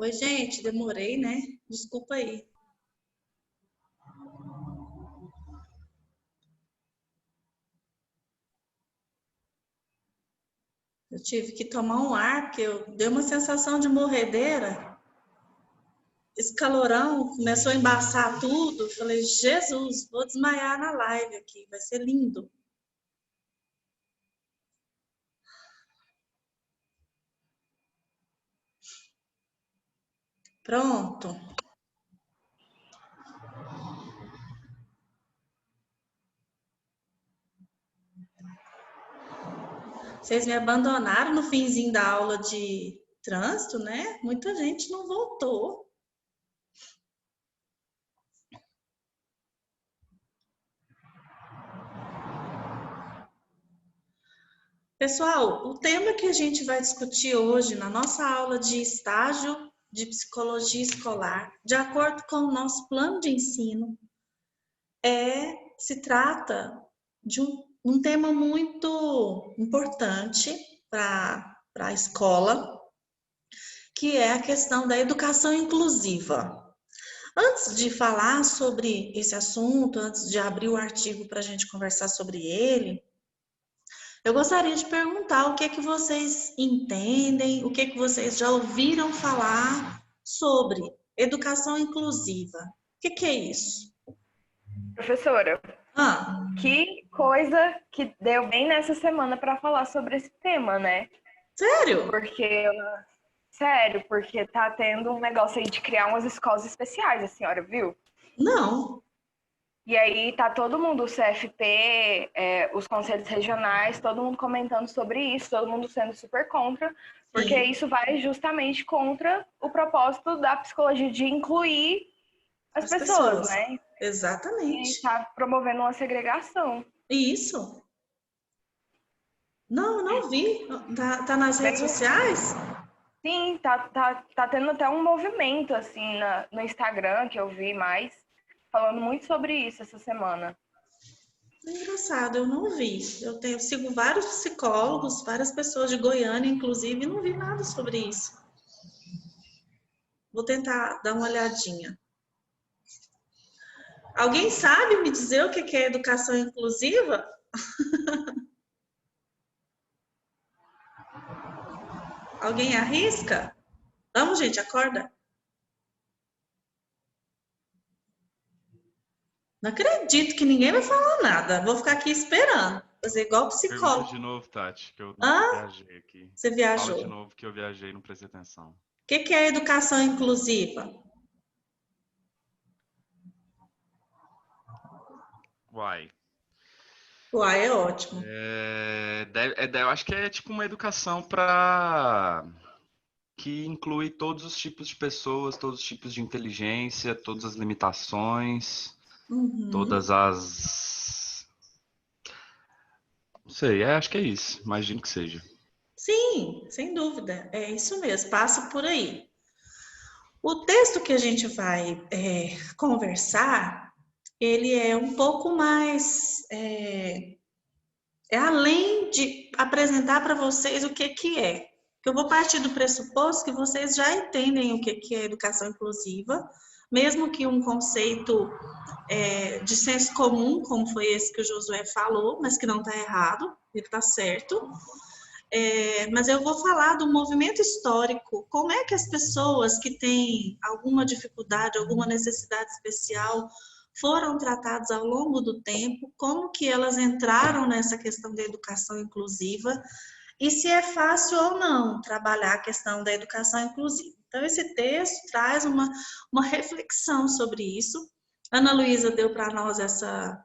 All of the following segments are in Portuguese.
Oi, gente, demorei, né? Desculpa aí. Eu tive que tomar um ar, porque eu dei uma sensação de morredeira. Esse calorão começou a embaçar tudo. Falei, Jesus, vou desmaiar na live aqui, vai ser lindo. Pronto. Vocês me abandonaram no finzinho da aula de trânsito, né? Muita gente não voltou. Pessoal, o tema que a gente vai discutir hoje na nossa aula de estágio de psicologia escolar, de acordo com o nosso plano de ensino, se trata de um tema muito importante para a escola, que é a questão da educação inclusiva. Antes de falar sobre esse assunto, antes de abrir o artigo para a gente conversar sobre ele, eu gostaria de perguntar o que é que vocês entendem, o que é que vocês já ouviram falar sobre educação inclusiva. O que é isso? Professora, Ah, que coisa que deu bem nessa semana para falar sobre esse tema, né? sério? Porque tá tendo um negócio aí de criar umas escolas especiais, a senhora viu? Não. E aí tá todo mundo, o CFP, os conselhos regionais, todo mundo comentando sobre isso, todo mundo sendo super contra, porque Sim, isso vai justamente contra o propósito da psicologia de incluir as as pessoas, pessoas. né? E Exatamente. tá promovendo uma segregação. Isso. Não, não vi. Tá nas redes Bem, sociais? sim, tá tendo até um movimento assim no Instagram que eu vi mais, falando muito sobre isso essa semana. Engraçado, eu não vi. Sigo vários psicólogos, várias pessoas de Goiânia, inclusive, e não vi nada sobre isso. Vou tentar dar uma olhadinha. Alguém sabe me dizer o que é educação inclusiva? Alguém arrisca? Vamos, gente, acorda. Não acredito que ninguém vai falar nada. Vou ficar aqui esperando. Fazer igual Pergunta psicólogo. de novo, Tati, que eu Ah, viajei aqui. você Fala de viajou. novo que eu viajei e não prestei atenção. O que é educação inclusiva? Uai. Uai, é ótimo. Eu acho que é tipo uma educação para que inclui todos os tipos de pessoas, todos os tipos de inteligência, todas as limitações, Uhum. todas as. Não sei, acho que é isso. Imagino que seja. Sim, sem dúvida. É isso mesmo. Passa por aí. O texto que a gente vai conversar, ele é um pouco mais além de apresentar para vocês o que é. Que eu vou partir do pressuposto que vocês já entendem o que é educação inclusiva, mesmo que um conceito de senso comum, como foi esse que o Josué falou, mas que não está errado, ele está certo. Mas eu vou falar do movimento histórico, como é que as pessoas que têm alguma dificuldade, alguma necessidade especial, foram tratadas ao longo do tempo, como que elas entraram nessa questão da educação inclusiva e se é fácil ou não trabalhar a questão da educação inclusiva. Então, esse texto traz uma reflexão sobre isso. Ana Luísa deu para nós essa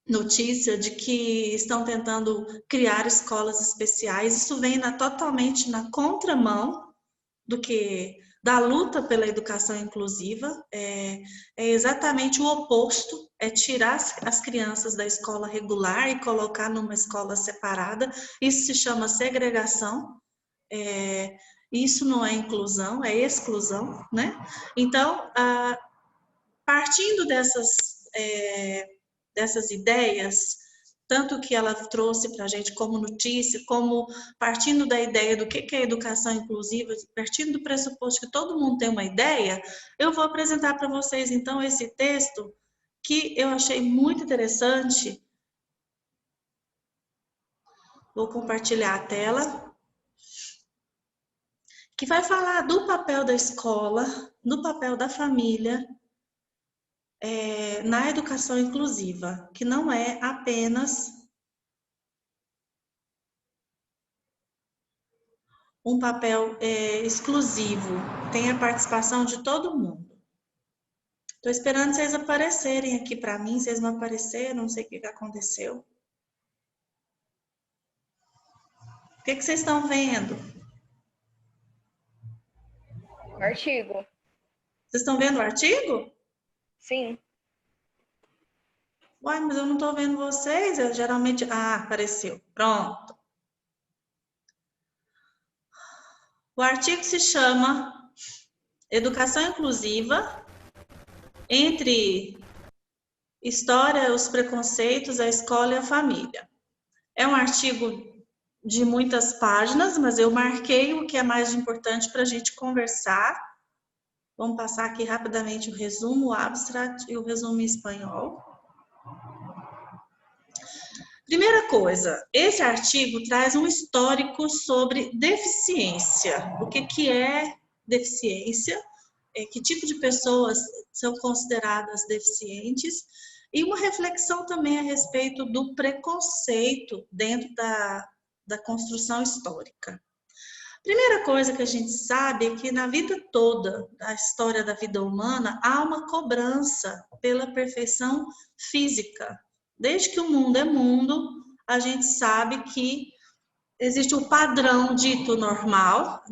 notícia de que estão tentando criar escolas especiais. Isso vem totalmente na contramão do que da luta pela educação inclusiva. É exatamente o oposto, é tirar as crianças da escola regular e colocar numa escola separada. Isso se chama segregação. Isso não é inclusão, é exclusão, né? Então, partindo dessas ideias, tanto que ela trouxe para a gente como notícia, como partindo da ideia do que é educação inclusiva, partindo do pressuposto que todo mundo tem uma ideia, eu vou apresentar para vocês, então, esse texto que eu achei muito interessante. Vou compartilhar a tela, que vai falar do papel da escola, do papel da família, na educação inclusiva, que não é apenas um papel exclusivo, tem a participação de todo mundo. Estou esperando vocês aparecerem aqui para mim, vocês não apareceram, não sei o que aconteceu. O que vocês estão vendo? O artigo. Vocês estão vendo o artigo? Sim. Uai, mas eu não estou vendo vocês, eu geralmente... Ah, apareceu, pronto. O artigo se chama Educação Inclusiva, entre História, os Preconceitos, a Escola e a Família. É um artigo de muitas páginas, mas eu marquei o que é mais importante para a gente conversar. Vamos passar aqui rapidamente o resumo, o abstract e o resumo em espanhol. Primeira coisa, esse artigo traz um histórico sobre deficiência. O que é deficiência? Que tipo de pessoas são consideradas deficientes? E uma reflexão também a respeito do preconceito dentro da construção histórica. Primeira coisa que a gente sabe é que na vida toda, da história da vida humana, há uma cobrança pela perfeição física. Desde que o mundo é mundo, a gente sabe que existe o padrão dito normal,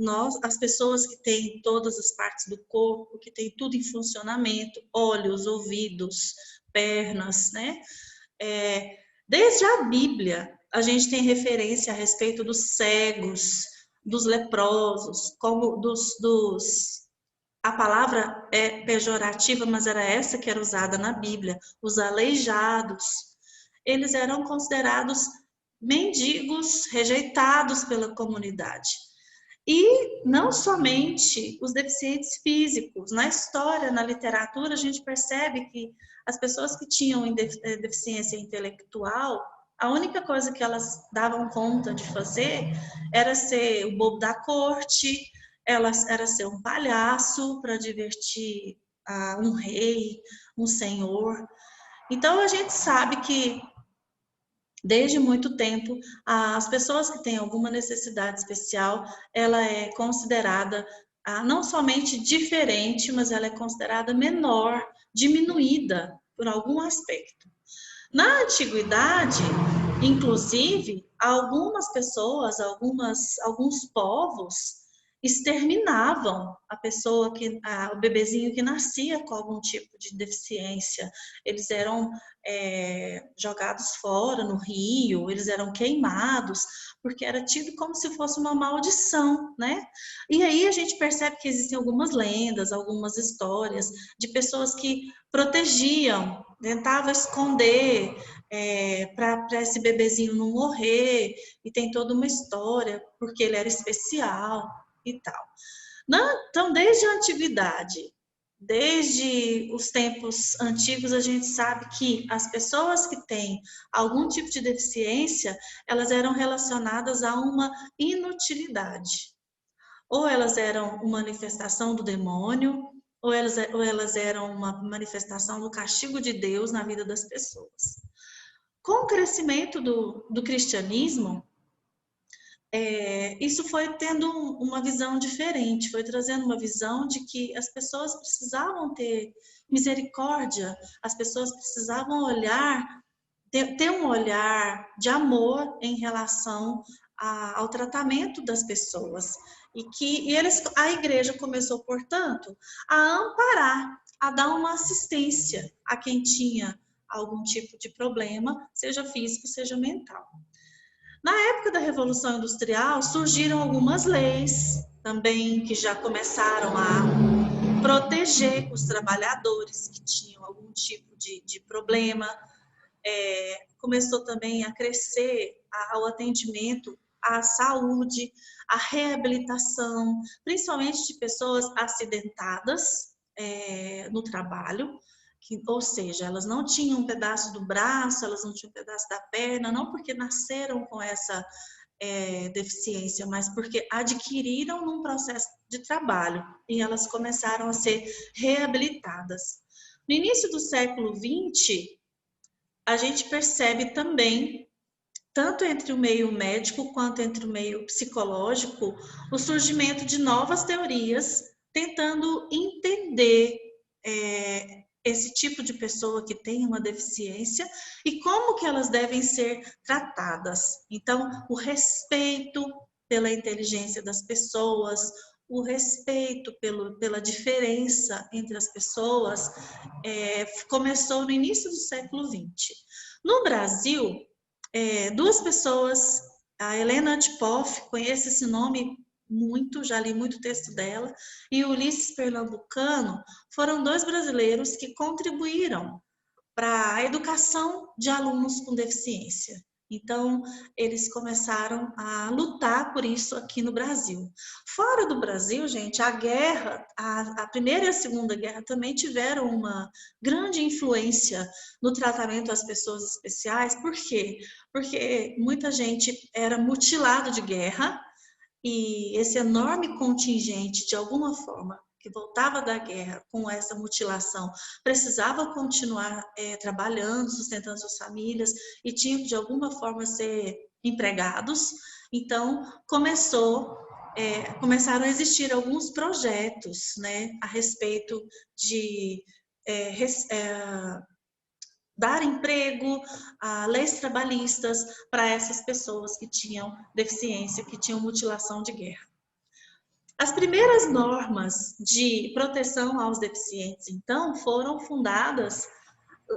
as pessoas que têm todas as partes do corpo, que têm tudo em funcionamento, olhos, ouvidos, pernas, né? Desde a Bíblia, a gente tem referência a respeito dos cegos, dos leprosos, como a palavra é pejorativa, mas era essa que era usada na Bíblia, os aleijados. Eles eram considerados mendigos, rejeitados pela comunidade. E não somente os deficientes físicos. Na história, na literatura, a gente percebe que as pessoas que tinham deficiência intelectual, a única coisa que elas davam conta de fazer era ser o bobo da corte, era ser um palhaço para divertir um rei, um senhor. Então, a gente sabe que desde muito tempo, as pessoas que têm alguma necessidade especial, ela é considerada não somente diferente, mas ela é considerada menor, diminuída por algum aspecto. Na antiguidade, inclusive, algumas pessoas, alguns povos exterminavam a pessoa o bebezinho que nascia com algum tipo de deficiência. Eles eram jogados fora no rio, eles eram queimados, porque era tido como se fosse uma maldição, né? E aí a gente percebe que existem algumas lendas, algumas histórias de pessoas que protegiam, tentavam esconder para esse bebezinho não morrer, e tem toda uma história, porque ele era especial e tal. Então, desde a antiguidade, desde os tempos antigos, a gente sabe que as pessoas que têm algum tipo de deficiência, elas eram relacionadas a uma inutilidade. Ou elas eram uma manifestação do demônio, ou elas eram uma manifestação do castigo de Deus na vida das pessoas. Com o crescimento do cristianismo, isso foi tendo uma visão diferente, foi trazendo uma visão de que as pessoas precisavam ter misericórdia, as pessoas precisavam ter um olhar de amor em relação ao tratamento das pessoas. E a igreja começou, portanto, a amparar, a dar uma assistência a quem tinha algum tipo de problema, seja físico, seja mental. Na época da Revolução Industrial, surgiram algumas leis também que já começaram a proteger os trabalhadores que tinham algum tipo de problema. começou também a crescer o atendimento à saúde, à reabilitação, principalmente de pessoas acidentadas no trabalho, ou seja, elas não tinham um pedaço do braço, elas não tinham um pedaço da perna, não porque nasceram com essa deficiência, mas porque adquiriram num processo de trabalho e elas começaram a ser reabilitadas. No início do século XX, a gente percebe também, tanto entre o meio médico quanto entre o meio psicológico, o surgimento de novas teorias tentando entender esse tipo de pessoa que tem uma deficiência e como que elas devem ser tratadas. Então, o respeito pela inteligência das pessoas, o respeito pela diferença entre as pessoas, começou no início do século XX. No Brasil, duas pessoas, a Helena Antipov, conheço esse nome muito, já li muito texto dela, e o Ulisses Pernambucano, foram dois brasileiros que contribuíram para a educação de alunos com deficiência. Então, eles começaram a lutar por isso aqui no Brasil. Fora do Brasil, gente, a guerra, a Primeira e a Segunda Guerra também tiveram uma grande influência no tratamento das pessoas especiais. Por quê? Porque muita gente era mutilada de guerra, e esse enorme contingente, de alguma forma, que voltava da guerra com essa mutilação, precisava continuar trabalhando, sustentando suas famílias e tinham que, de alguma forma, ser empregados. Então, começaram a existir alguns projetos, né, a respeito de dar emprego, leis trabalhistas para essas pessoas que tinham deficiência, que tinham mutilação de guerra. As primeiras normas de proteção aos deficientes, então, foram fundadas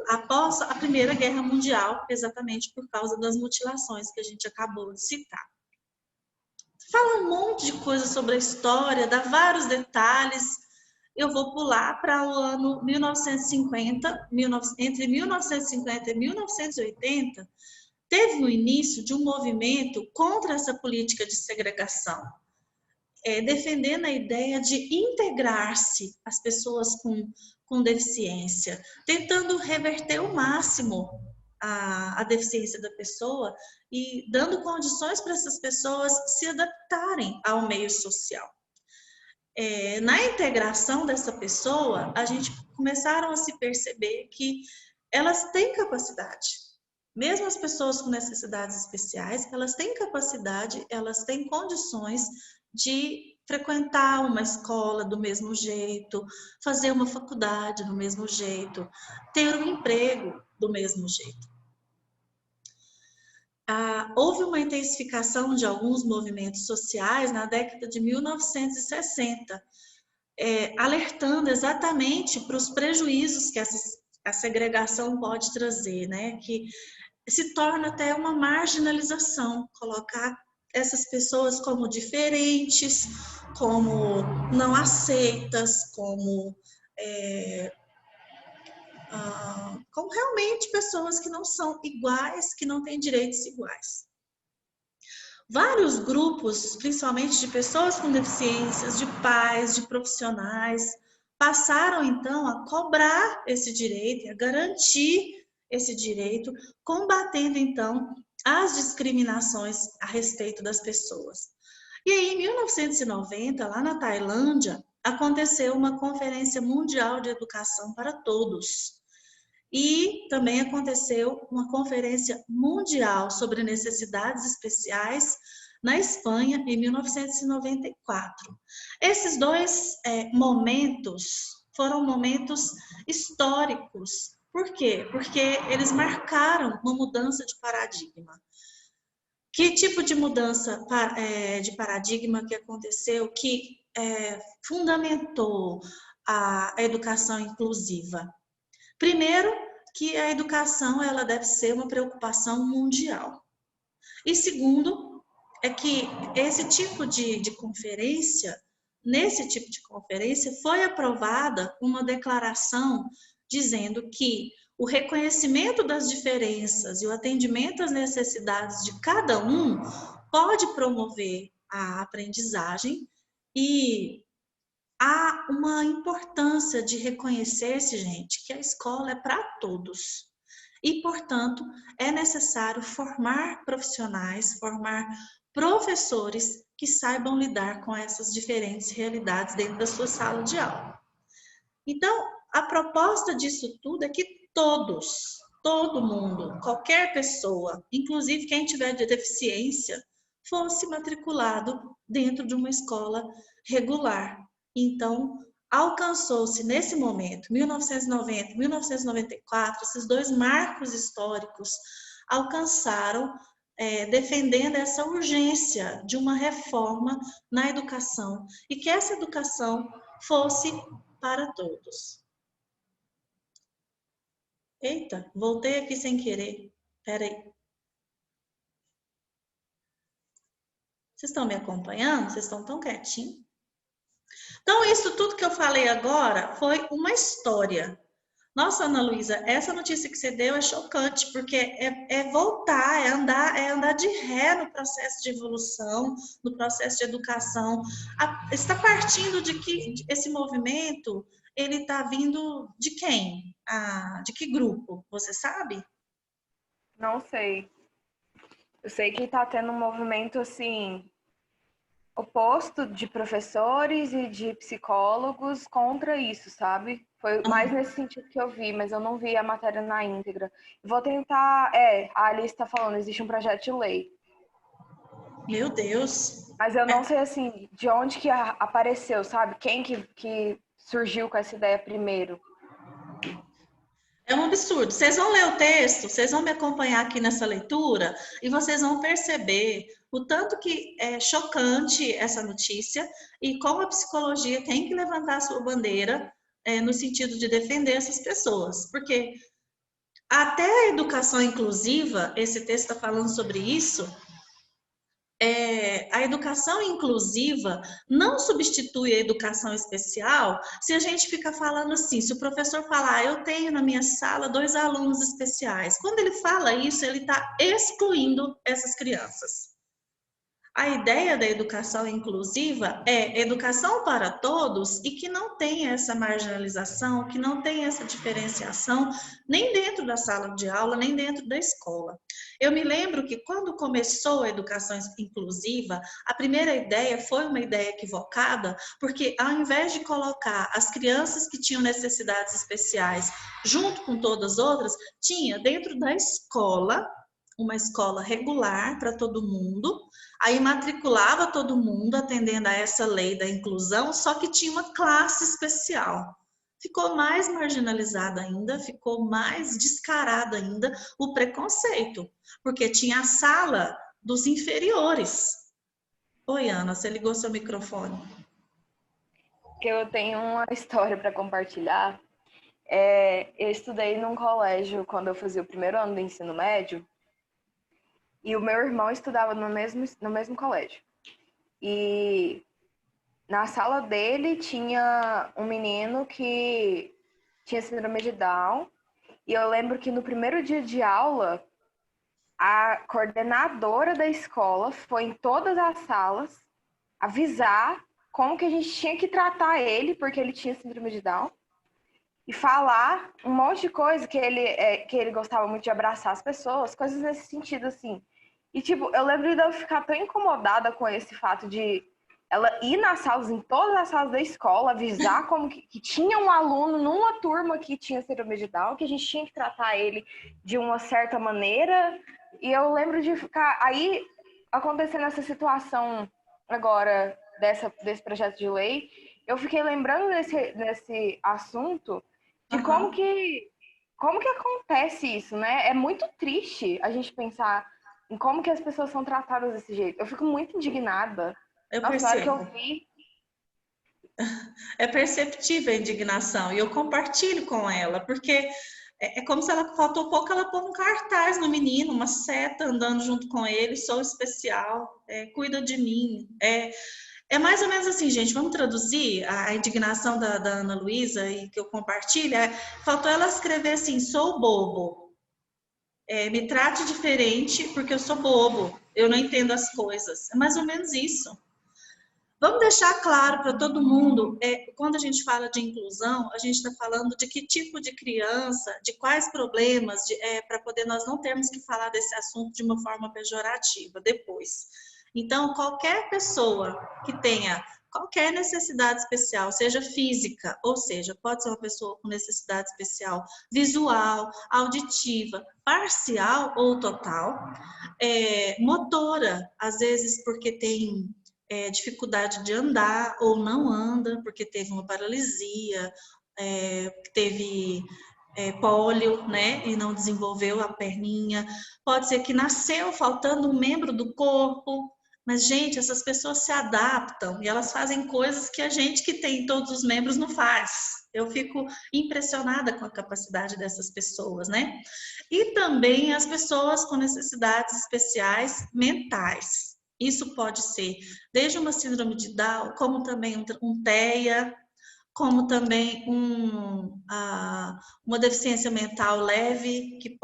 após a Primeira Guerra Mundial, exatamente por causa das mutilações que a gente acabou de citar. Fala um monte de coisa sobre a história, dá vários detalhes. Eu vou pular para o ano 1950, entre 1950 e 1980, teve o início de um movimento contra essa política de segregação, defendendo a ideia de integrar-se as pessoas com deficiência, tentando reverter ao máximo a deficiência da pessoa e dando condições para essas pessoas se adaptarem ao meio social. Na integração dessa pessoa, a gente começaram a se perceber que elas têm capacidade. Mesmo as pessoas com necessidades especiais, elas têm capacidade, elas têm condições de frequentar uma escola do mesmo jeito, fazer uma faculdade do mesmo jeito, ter um emprego do mesmo jeito. Houve uma intensificação de alguns movimentos sociais na década de 1960, alertando exatamente para os prejuízos que a segregação pode trazer, né? Que se torna até uma marginalização, colocar essas pessoas como diferentes, como não aceitas, como realmente pessoas que não são iguais, que não têm direitos iguais. Vários grupos, principalmente de pessoas com deficiências, de pais, de profissionais, passaram então a cobrar esse direito, a garantir esse direito, combatendo então as discriminações a respeito das pessoas. E aí, em 1990, lá na Tailândia, aconteceu uma Conferência Mundial de Educação para Todos. E também aconteceu uma Conferência Mundial sobre Necessidades Especiais na Espanha, em 1994. Esses dois momentos foram momentos históricos. Por quê? Porque eles marcaram uma mudança de paradigma. Que tipo de mudança de paradigma que aconteceu que fundamentou a educação inclusiva? Primeiro, que a educação ela deve ser uma preocupação mundial. E segundo, é que esse tipo de conferência, nesse tipo de conferência, foi aprovada uma declaração dizendo que o reconhecimento das diferenças e o atendimento às necessidades de cada um pode promover a aprendizagem e há uma importância de reconhecer-se, gente, que a escola é para todos. E, portanto, é necessário formar profissionais, formar professores que saibam lidar com essas diferentes realidades dentro da sua sala de aula. Então, a proposta disso tudo é que todos, todo mundo, qualquer pessoa, inclusive quem tiver de deficiência, fosse matriculado dentro de uma escola regular. Então, alcançou-se nesse momento, 1990, 1994, esses dois marcos históricos alcançaram, defendendo essa urgência de uma reforma na educação e que essa educação fosse para todos. Eita, voltei aqui sem querer. Espera aí. Vocês estão me acompanhando? Vocês estão tão quietinhos? Então, isso tudo que eu falei agora foi uma história. Nossa, Ana Luísa, essa notícia que você deu é chocante, porque é voltar, é andar de ré no processo de evolução, no processo de educação. Está partindo de que esse movimento, ele está vindo de quem? De que grupo? Você sabe? Não sei. Eu sei que está tendo um movimento, assim, oposto de professores e de psicólogos contra isso, sabe? Foi mais nesse sentido que eu vi, mas eu não vi a matéria na íntegra. Vou tentar... a Alice está falando, existe um projeto de lei. Meu Deus! Mas eu não sei, assim, de onde que apareceu, sabe? Quem que surgiu com essa ideia primeiro. É um absurdo. Vocês vão ler o texto, vocês vão me acompanhar aqui nessa leitura e vocês vão perceber o tanto que é chocante essa notícia e como a psicologia tem que levantar a sua bandeira no sentido de defender essas pessoas. Porque até a educação inclusiva, esse texto está falando sobre isso, a educação inclusiva não substitui a educação especial se a gente fica falando assim, se o professor falar, eu tenho na minha sala 2 alunos especiais. Quando ele fala isso, ele está excluindo essas crianças. A ideia da educação inclusiva é educação para todos e que não tenha essa marginalização, que não tenha essa diferenciação, nem dentro da sala de aula, nem dentro da escola. Eu me lembro que quando começou a educação inclusiva, a primeira ideia foi uma ideia equivocada, porque ao invés de colocar as crianças que tinham necessidades especiais junto com todas as outras, tinha dentro da escola, uma escola regular para todo mundo, aí matriculava todo mundo atendendo a essa lei da inclusão, só que tinha uma classe especial. Ficou mais marginalizada ainda, ficou mais descarado ainda o preconceito, porque tinha a sala dos inferiores. Oi, Ana, você ligou seu microfone? Eu tenho uma história para compartilhar. Eu estudei num colégio quando eu fazia o primeiro ano do ensino médio, e o meu irmão estudava no mesmo colégio. E na sala dele tinha um menino que tinha síndrome de Down. E eu lembro que no primeiro dia de aula, a coordenadora da escola foi em todas as salas avisar como que a gente tinha que tratar ele, porque ele tinha síndrome de Down. E falar um monte de coisa, que ele gostava muito de abraçar as pessoas, coisas nesse sentido, assim. E, tipo, eu lembro de eu ficar tão incomodada com esse fato de ela ir nas salas, em todas as salas da escola, avisar como que tinha um aluno numa turma que tinha síndrome de Down, que a gente tinha que tratar ele de uma certa maneira. E eu lembro de ficar... Aí, acontecendo essa situação agora, desse projeto de lei, eu fiquei lembrando desse assunto de como que acontece isso, né? É muito triste a gente pensar em como que as pessoas são tratadas desse jeito. Eu fico muito indignada. Eu percebo. Na hora que eu vi... É perceptível a indignação e eu compartilho com ela, porque é como se ela faltou pouco ela pôr um cartaz no menino, uma seta andando junto com ele, sou especial, cuida de mim. É mais ou menos assim, gente, vamos traduzir a indignação da Ana Luísa e que eu compartilho. Faltou ela escrever assim, sou bobo. Me trate diferente porque eu sou bobo. Eu não entendo as coisas. É mais ou menos isso. Vamos deixar claro para todo mundo, quando a gente fala de inclusão, a gente está falando de que tipo de criança, de quais problemas, para poder nós não termos que falar desse assunto de uma forma pejorativa depois. Então, qualquer pessoa que tenha qualquer necessidade especial, seja física, ou seja, pode ser uma pessoa com necessidade especial visual, auditiva, parcial ou total, motora, às vezes porque tem dificuldade de andar ou não anda, porque teve uma paralisia, teve pólio, né, e não desenvolveu a perninha. Pode ser que nasceu faltando um membro do corpo, mas, gente, essas pessoas se adaptam e elas fazem coisas que a gente que tem todos os membros não faz. Eu fico impressionada com a capacidade dessas pessoas, né? E também as pessoas com necessidades especiais mentais. Isso pode ser desde uma síndrome de Down, como também um TEA, como também uma deficiência mental leve, que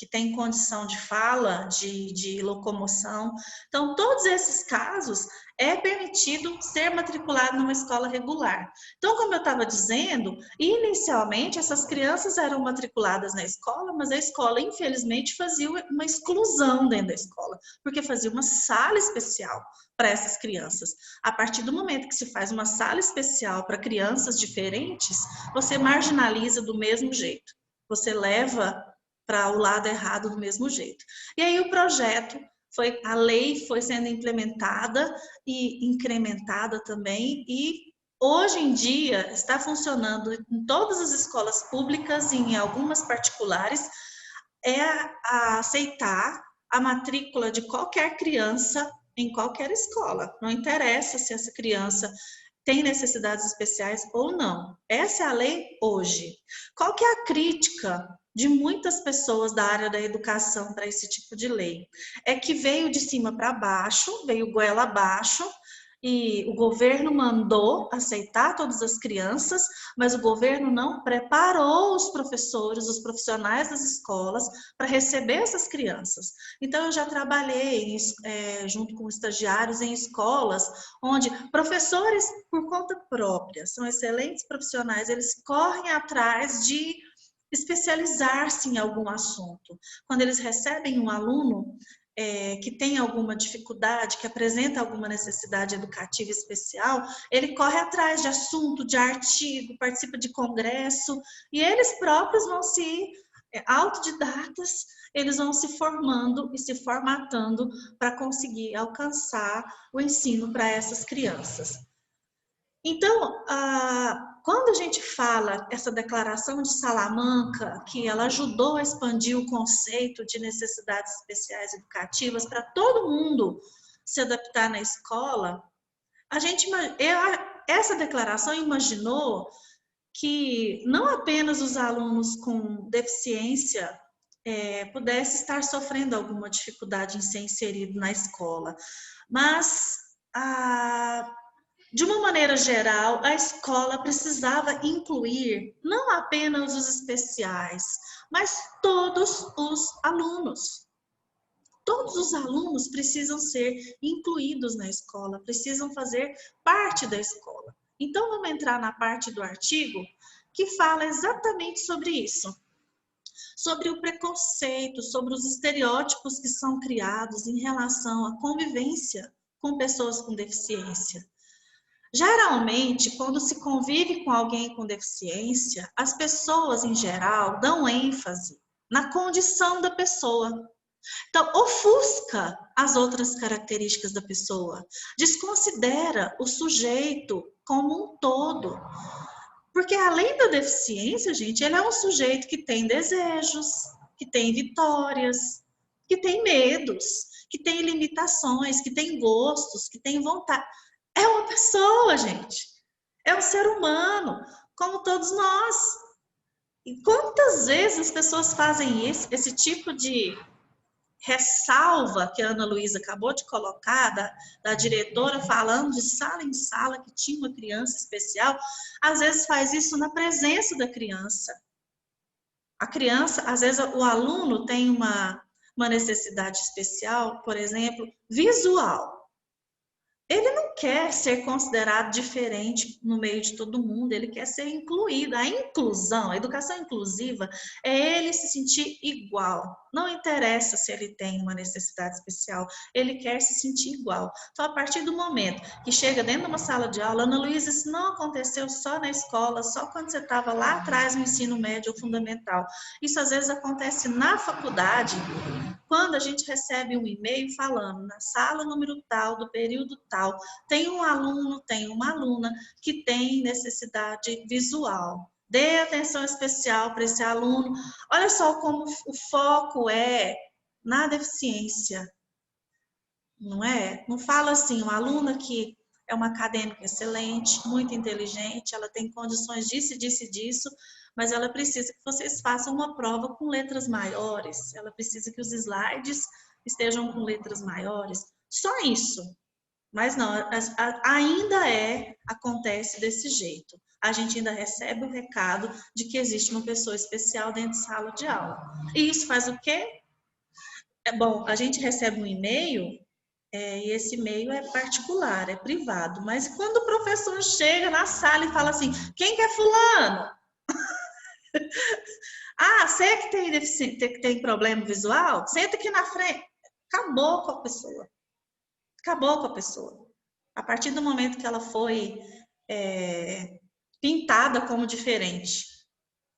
tem condição de fala, de locomoção. Então, todos esses casos é permitido ser matriculado numa escola regular. Então, como eu estava dizendo, inicialmente essas crianças eram matriculadas na escola, mas a escola, infelizmente, fazia uma exclusão dentro da escola, porque fazia uma sala especial para essas crianças. A partir do momento que se faz uma sala especial para crianças diferentes, você marginaliza do mesmo jeito. Você leva para o lado errado do mesmo jeito. E aí o projeto, a lei foi sendo implementada e incrementada também, e hoje em dia está funcionando em todas as escolas públicas e em algumas particulares, a aceitar a matrícula de qualquer criança em qualquer escola. Não interessa se essa criança tem necessidades especiais ou não. Essa é a lei hoje. Qual que é a crítica de muitas pessoas da área da educação para esse tipo de lei? É que veio de cima para baixo, veio goela abaixo, e o governo mandou aceitar todas as crianças, mas o governo não preparou os professores, os profissionais das escolas para receber essas crianças. Então, eu já trabalhei junto com estagiários em escolas onde professores, por conta própria, são excelentes profissionais, eles correm atrás de especializar-se em algum assunto. Quando eles recebem um aluno que tem alguma dificuldade, que apresenta alguma necessidade educativa especial, ele corre atrás de assunto, de artigo, participa de congresso, e eles próprios vão se autodidatas, eles vão se formando e se formatando para conseguir alcançar o ensino para essas crianças. Então, quando a gente fala essa declaração de Salamanca, que ela ajudou a expandir o conceito de necessidades especiais educativas para todo mundo se adaptar na escola, essa declaração imaginou que não apenas os alunos com deficiência pudessem estar sofrendo alguma dificuldade em ser inserido na escola, mas de uma maneira geral, a escola precisava incluir não apenas os especiais, mas todos os alunos. Todos os alunos precisam ser incluídos na escola, precisam fazer parte da escola. Então, vamos entrar na parte do artigo que fala exatamente sobre isso. Sobre o preconceito, sobre os estereótipos que são criados em relação à convivência com pessoas com deficiência. Geralmente, quando se convive com alguém com deficiência, as pessoas, em geral, dão ênfase na condição da pessoa. Então, ofusca as outras características da pessoa, desconsidera o sujeito como um todo. Porque além da deficiência, gente, ele é um sujeito que tem desejos, que tem vitórias, que tem medos, que tem limitações, que tem gostos, que tem vontade. É uma pessoa, gente. É um ser humano, como todos nós. E quantas vezes as pessoas fazem esse tipo de ressalva que a Ana Luísa acabou de colocar, da diretora falando de sala em sala que tinha uma criança especial, às vezes faz isso na presença da criança. A criança, às vezes o aluno tem uma necessidade especial, por exemplo, visual. Ele não quer ser considerado diferente no meio de todo mundo, ele quer ser incluído. A inclusão, a educação inclusiva, é ele se sentir igual. Não interessa se ele tem uma necessidade especial, ele quer se sentir igual. Então, a partir do momento que chega dentro de uma sala de aula, Ana Luísa, isso não aconteceu só na escola, só quando você estava lá atrás no ensino médio ou fundamental. Isso às vezes acontece na faculdade, quando a gente recebe um e-mail falando na sala número tal, do período tal, tem um aluno, tem uma aluna que tem necessidade visual. Dê atenção especial para esse aluno. Olha só como o foco é na deficiência, não é? Não fala assim, uma aluna que é uma acadêmica excelente, muito inteligente, ela tem condições disso, disso e disso, mas ela precisa que vocês façam uma prova com letras maiores, ela precisa que os slides estejam com letras maiores, só isso. Mas não, ainda acontece desse jeito. A gente ainda recebe o recado de que existe uma pessoa especial dentro de sala de aula. E isso faz o quê? Bom, a gente recebe um e-mail, e esse e-mail é particular, é privado, mas quando o professor chega na sala e fala assim, quem que é fulano? Ah, você que tem problema visual? Senta aqui na frente. Acabou com a pessoa. Acabou com a pessoa. A partir do momento que ela foi pintada como diferente,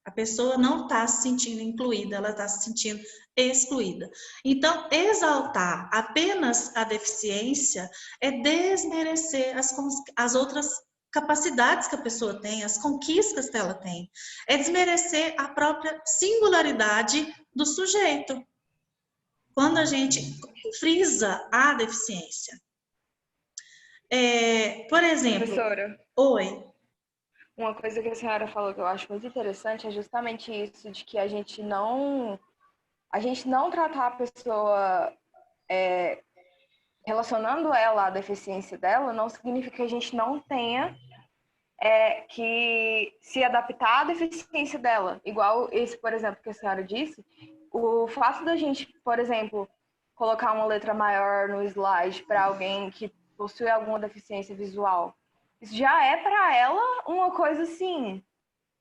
a pessoa não está se sentindo incluída, ela está se sentindo excluída. Então, exaltar apenas a deficiência é desmerecer as outras capacidades que a pessoa tem, as conquistas que ela tem. É desmerecer a própria singularidade do sujeito. Quando a gente frisa a deficiência. Por exemplo... Professora. Oi. Uma coisa que a senhora falou que eu acho muito interessante é justamente isso, de que a gente não tratar a pessoa relacionando ela à deficiência dela, não significa que a gente não tenha que se adaptar à deficiência dela. Igual esse, por exemplo, que a senhora disse, o fato da gente, por exemplo, colocar uma letra maior no slide para alguém que possui alguma deficiência visual, isso já é para ela uma coisa assim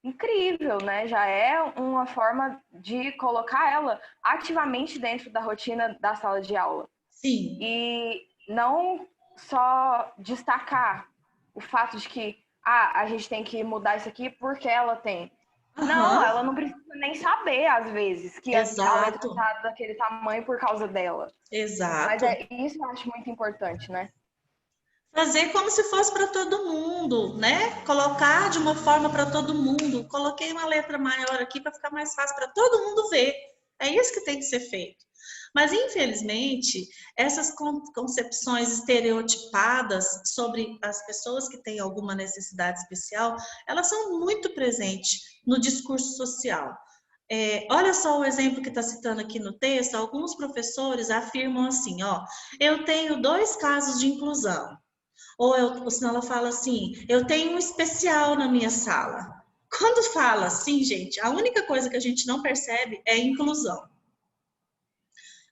incrível, né? Já é uma forma de colocar ela ativamente dentro da rotina da sala de aula. Sim. E não só destacar o fato de que a gente tem que mudar isso aqui porque ela tem. Uhum. Não, ela não precisa nem saber, às vezes, que Exato. a letra está daquele tamanho por causa dela. Exato. Mas isso eu acho muito importante, né? Fazer como se fosse para todo mundo, né? Colocar de uma forma para todo mundo. Coloquei uma letra maior aqui para ficar mais fácil para todo mundo ver. É isso que tem que ser feito. Mas, infelizmente, essas concepções estereotipadas sobre as pessoas que têm alguma necessidade especial, elas são muito presentes no discurso social. Olha só o exemplo que está citando aqui no texto. Alguns professores afirmam assim, ó, eu tenho 2 casos de inclusão. Ou senão ela fala assim, eu tenho um especial na minha sala. Quando fala assim, gente, a única coisa que a gente não percebe é inclusão.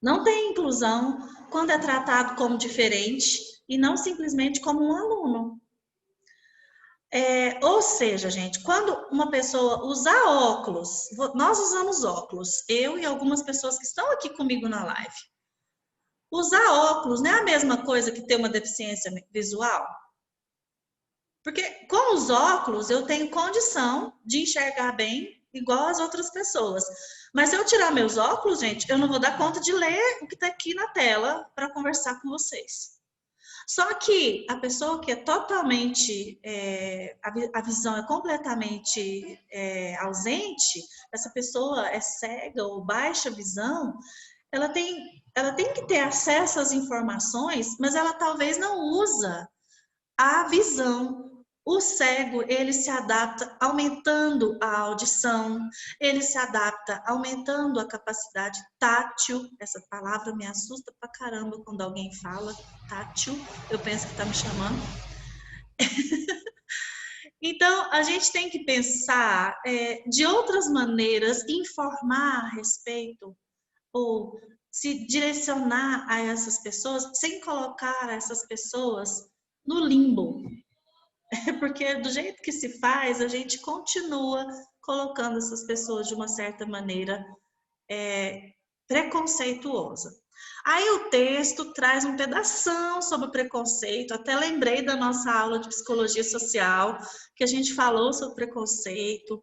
Não tem inclusão quando é tratado como diferente e não simplesmente como um aluno. Ou seja, gente, quando uma pessoa usar óculos, nós usamos óculos, eu e algumas pessoas que estão aqui comigo na live. Usar óculos não é a mesma coisa que ter uma deficiência visual? Porque com os óculos eu tenho condição de enxergar bem igual as outras pessoas. Mas se eu tirar meus óculos, gente, eu não vou dar conta de ler o que está aqui na tela para conversar com vocês. Só que a pessoa que é totalmente, a visão é completamente ausente, essa pessoa é cega ou baixa visão, ela tem que ter acesso às informações, mas ela talvez não usa a visão. O cego, ele se adapta aumentando a audição, ele se adapta aumentando a capacidade tátil. Essa palavra me assusta pra caramba quando alguém fala tátil, eu penso que tá me chamando. Então, a gente tem que pensar de outras maneiras, informar a respeito, ou se direcionar a essas pessoas, sem colocar essas pessoas no limbo. Porque do jeito que se faz, a gente continua colocando essas pessoas de uma certa maneira preconceituosa. Aí o texto traz um pedação sobre preconceito, até lembrei da nossa aula de psicologia social, que a gente falou sobre preconceito,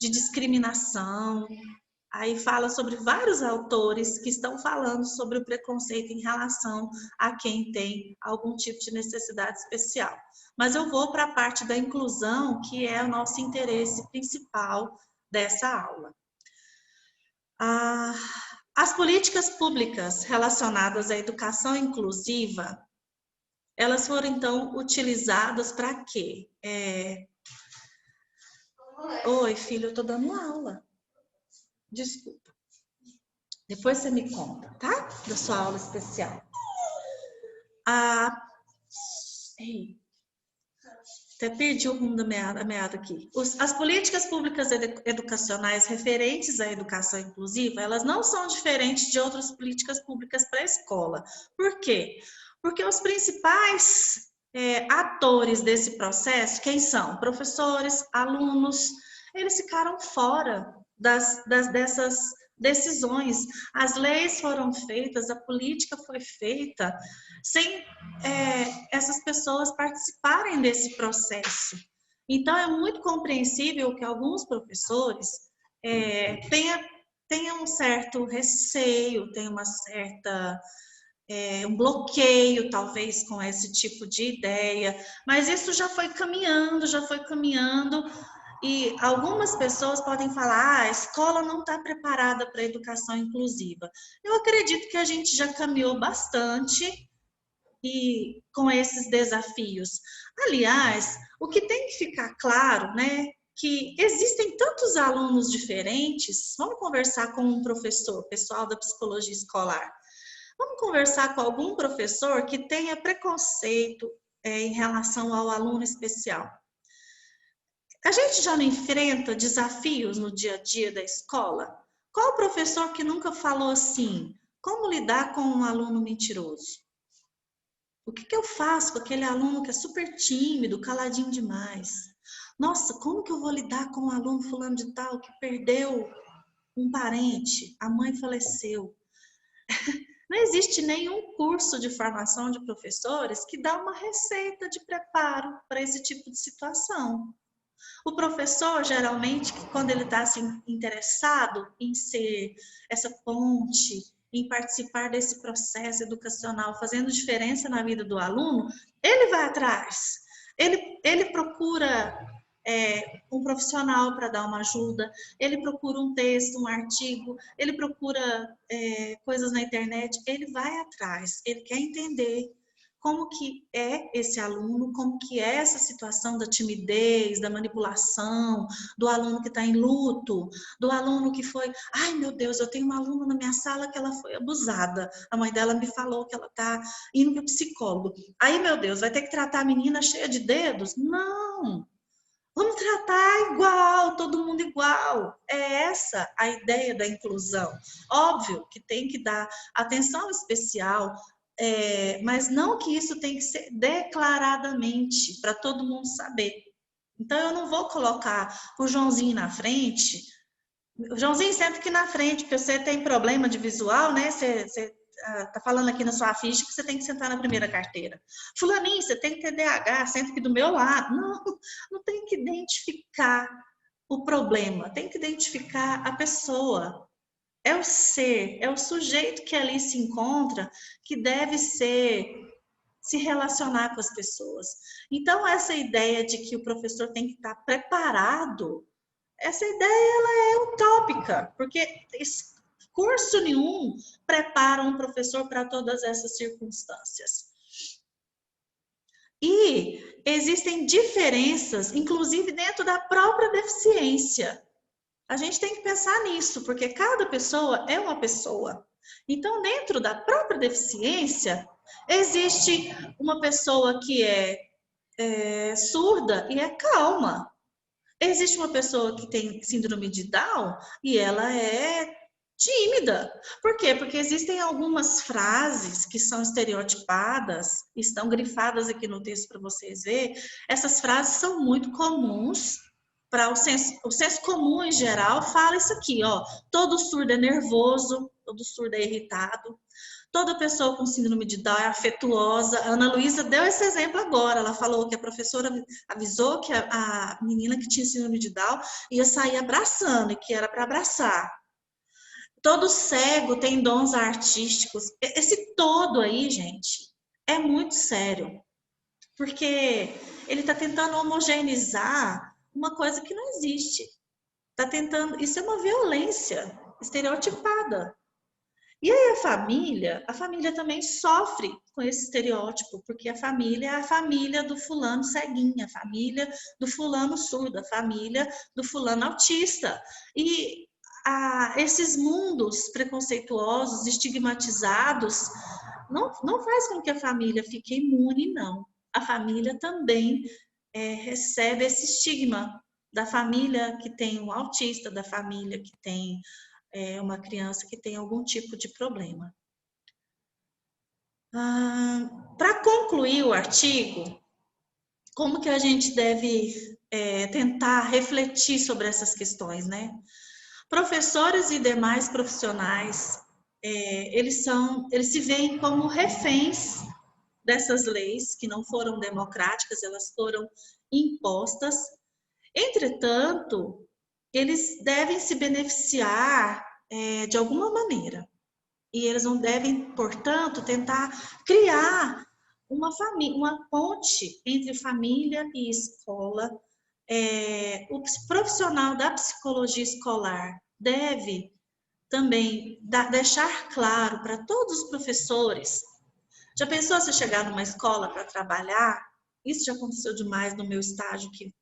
de discriminação. Aí fala sobre vários autores que estão falando sobre o preconceito em relação a quem tem algum tipo de necessidade especial. Mas eu vou para a parte da inclusão, que é o nosso interesse principal dessa aula. As políticas públicas relacionadas à educação inclusiva, elas foram, então, utilizadas para quê? Oi, filho, eu estou dando aula. Desculpa. Depois você me conta, tá? Da sua aula especial. Até perdi o rumo da meada aqui. As políticas públicas educacionais referentes à educação inclusiva, elas não são diferentes de outras políticas públicas para a escola. Por quê? Porque os principais atores desse processo, quem são? Professores, alunos, eles ficaram fora dessas decisões. As leis foram feitas, a política foi feita sem essas pessoas participarem desse processo. Então, é muito compreensível que alguns professores tenham um certo receio, tenham uma certa um bloqueio, talvez, com esse tipo de ideia, mas isso já foi caminhando, e algumas pessoas podem falar, a escola não está preparada para a educação inclusiva. Eu acredito que a gente já caminhou bastante e com esses desafios. Aliás, o que tem que ficar claro, né, que existem tantos alunos diferentes. Vamos conversar com um professor, pessoal da psicologia escolar. Vamos conversar com algum professor que tenha preconceito em relação ao aluno especial. A gente já não enfrenta desafios no dia a dia da escola? Qual professor que nunca falou assim, como lidar com um aluno mentiroso? O que eu faço com aquele aluno que é super tímido, caladinho demais? Nossa, como que eu vou lidar com um aluno fulano de tal que perdeu um parente, a mãe faleceu? Não existe nenhum curso de formação de professores que dá uma receita de preparo para esse tipo de situação. O professor, geralmente, quando ele está assim, interessado em ser essa ponte, em participar desse processo educacional, fazendo diferença na vida do aluno, ele vai atrás. Ele procura um profissional para dar uma ajuda, ele procura um texto, um artigo, ele procura coisas na internet, ele vai atrás, ele quer entender como que é esse aluno, como que é essa situação da timidez, da manipulação, do aluno que está em luto, do aluno que foi, ai meu Deus, eu tenho uma aluna na minha sala que ela foi abusada, a mãe dela me falou que ela está indo para o psicólogo, aí meu Deus, vai ter que tratar a menina cheia de dedos? Não! Vamos tratar igual, todo mundo igual. É essa a ideia da inclusão. Óbvio que tem que dar atenção especial, mas não que isso tem que ser declaradamente para todo mundo saber. Então, eu não vou colocar o Joãozinho na frente. O Joãozinho, senta aqui na frente, porque você tem problema de visual, né? Você tá falando aqui na sua ficha que você tem que sentar na primeira carteira. Fulaninho, você tem TDAH, senta aqui do meu lado. Não tem que identificar o problema, tem que identificar a pessoa. É o ser, é o sujeito que ali se encontra que deve se relacionar com as pessoas. Então, essa ideia de que o professor tem que estar preparado, essa ideia ela é utópica, porque curso nenhum prepara um professor para todas essas circunstâncias. E existem diferenças, inclusive dentro da própria deficiência. A gente tem que pensar nisso, porque cada pessoa é uma pessoa. Então, dentro da própria deficiência, existe uma pessoa que é surda e é calma. Existe uma pessoa que tem síndrome de Down e ela é tímida. Por quê? Porque existem algumas frases que são estereotipadas, estão grifadas aqui no texto para vocês verem. Essas frases são muito comuns para o senso comum em geral, fala isso aqui, ó. Todo surdo é nervoso, todo surdo é irritado. Toda pessoa com síndrome de Down é afetuosa. A Ana Luísa deu esse exemplo agora. Ela falou que a professora avisou que a menina que tinha síndrome de Down ia sair abraçando, e que era para abraçar. Todo cego tem dons artísticos. Esse todo aí, gente, é muito sério. Porque ele está tentando homogeneizar uma coisa que não existe. Está tentando. Isso é uma violência estereotipada. E aí a família também sofre com esse estereótipo, porque a família é a família do fulano ceguinho, a família do fulano surdo, a família do fulano autista. E esses mundos preconceituosos, estigmatizados, não faz com que a família fique imune, não. A família também recebe esse estigma da família que tem um autista, da família que tem uma criança que tem algum tipo de problema. Para concluir o artigo, como que a gente deve tentar refletir sobre essas questões, né? Professores e demais profissionais, eles se veem como reféns dessas leis que não foram democráticas, elas foram impostas. Entretanto, eles devem se beneficiar de alguma maneira. E eles não devem, portanto, tentar criar uma ponte entre família e escola. O profissional da psicologia escolar deve também deixar claro para todos os professores. Já pensou você chegar numa escola para trabalhar? Isso já aconteceu demais no meu estágio que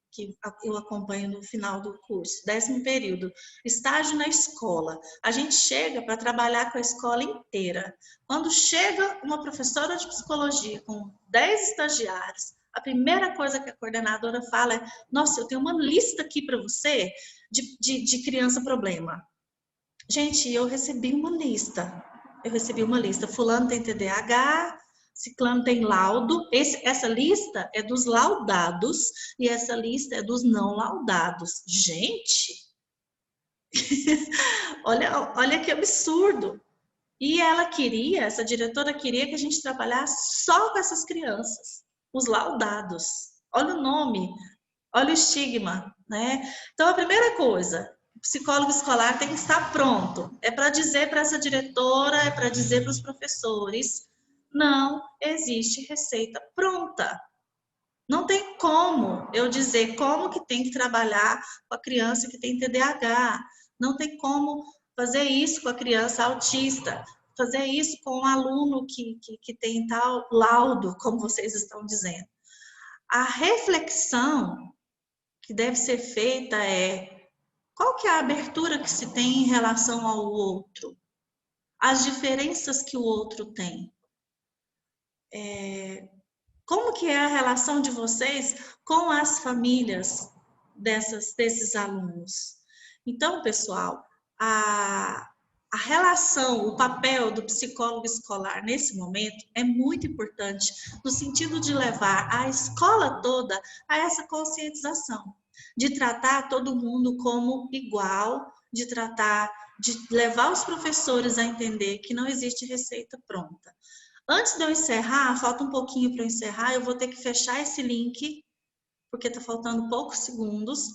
eu acompanho no final do curso, 10º período, estágio na escola. A gente chega para trabalhar com a escola inteira. Quando chega uma professora de psicologia com 10 estagiários, a primeira coisa que a coordenadora fala é: nossa, eu tenho uma lista aqui para você de criança problema. Gente, eu recebi uma lista. Fulano tem TDAH, ciclano tem laudo. Essa lista é dos laudados e essa lista é dos não laudados. Gente, olha que absurdo. E essa diretora queria que a gente trabalhasse só com essas crianças, os laudados. Olha o nome, olha o estigma, né? Então, a primeira coisa, o psicólogo escolar tem que estar pronto. É para dizer para essa diretora, é para dizer para os professores: não existe receita pronta. Não tem como eu dizer como que tem que trabalhar com a criança que tem TDAH. Não tem como fazer isso com a criança autista. Fazer isso com um aluno que tem tal laudo, como vocês estão dizendo. A reflexão que deve ser feita é: qual que é a abertura que se tem em relação ao outro? As diferenças que o outro tem? Como que é a relação de vocês com as famílias desses alunos? Então, pessoal, a relação, o papel do psicólogo escolar nesse momento é muito importante, no sentido de levar a escola toda a essa conscientização, de tratar todo mundo como igual, de levar os professores a entender que não existe receita pronta. Antes de eu encerrar, falta um pouquinho para eu encerrar, eu vou ter que fechar esse link, porque está faltando poucos segundos.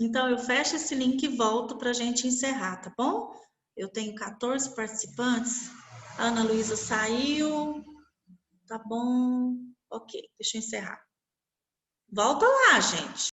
Então, eu fecho esse link e volto para a gente encerrar, tá bom? Eu tenho 14 participantes. A Ana Luísa saiu. Tá bom. Ok, deixa eu encerrar. Volta lá, gente.